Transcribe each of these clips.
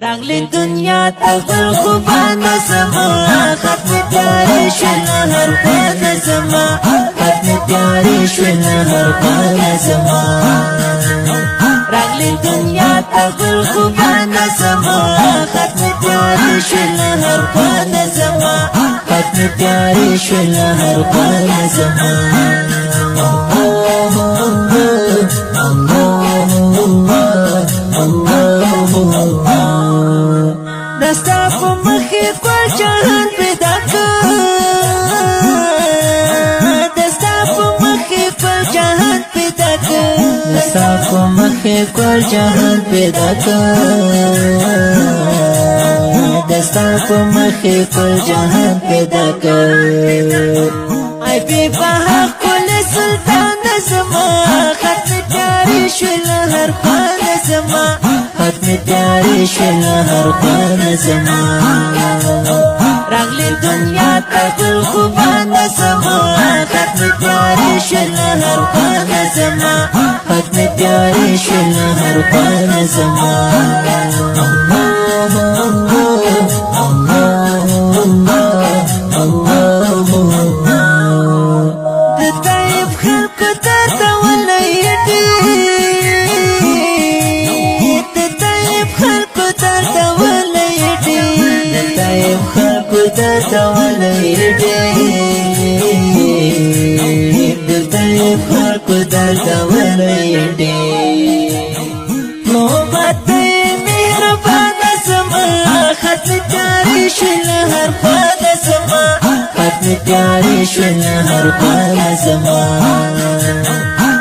راغلی دنیا تبل خوبانا زما ختم پیاری شوی هر خوانا زما ختم پیاری شوی هر خوانا زما راغلی دنیا تبل خوبانا زما ختم پیاری شوی هر خوانا زما ختم پیاری شوی هر خوانا زما دستا په مخې کول جهان پیدا کړ دستا په مخې کول جهان پیدا کړ دستا په مخې کول جهان پیدا کړ دستا په مخې کول جهان پیدا کړ ای بی بها کول سلطان زما ختم پیاری شوی هر خوانا زما ختم پیاری شوی هر خوانا زما راغلی دنیا تبل خوبانا زما ختم پیاری شوی هر خوانا زما ختم پیاری شوی هر خوانا زما محبت مهربان زما ختم پیاری شوی هر خوانا زما ختم پیاری شوی هر خوانا زما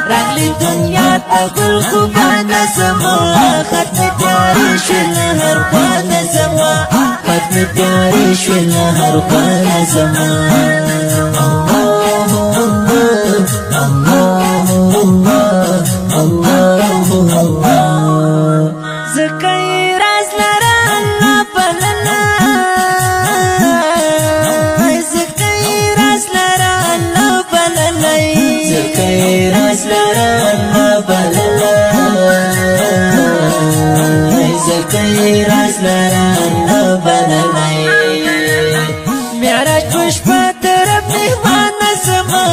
راغلی دنیا تبل خوبانا زما ختم پیاری شوی هر خوانا زما ختم پیاری شوی هر خوانا زما زکای راز لرا الله بللا زکای راز لرا الله بللا زکای راز لرا الله بللا زکای راز لرا الله بللا معراج پشپا طرف مهمان زما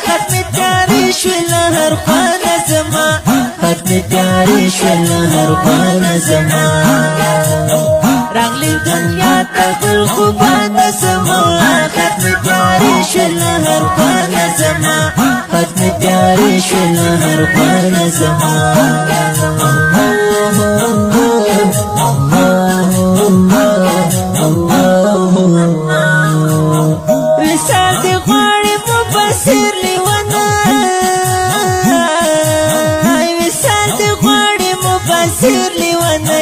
ختم پیاری شوی هر خوانا زما ختم پیاری شوی هر خوانا زما راغلی دنیا تبل خوبانا زما ختم پیاری شوی هر خوانا زما ختم پیاری شوی هر خوانا زما وصال دی غواړي مبصر لیوانا وصال دی غواړي مبصر لیوانا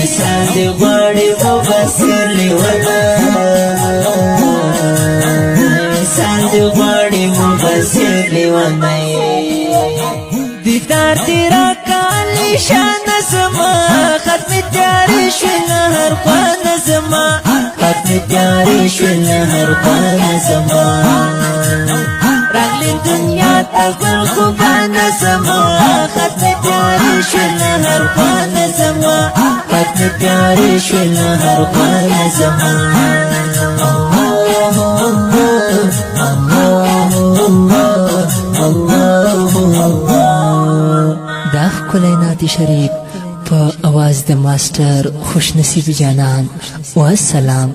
وصال دی غواړي مبصر لیوانا وصال دی غواړي مبصر لیوانا دیدار تیرا کالی شان زما ختم پیاری شوی هر خوانا زما ختم پیاری شوی هر خوانا زما راغلی دنیا تبل خوبانا زما ختم پیاری شوی هر خوانا زما ختم پیاری شوی هر خوانا زما دا ښکلی نعت شریف په اواز د ماسټر خوش نصیب جانان والسلام.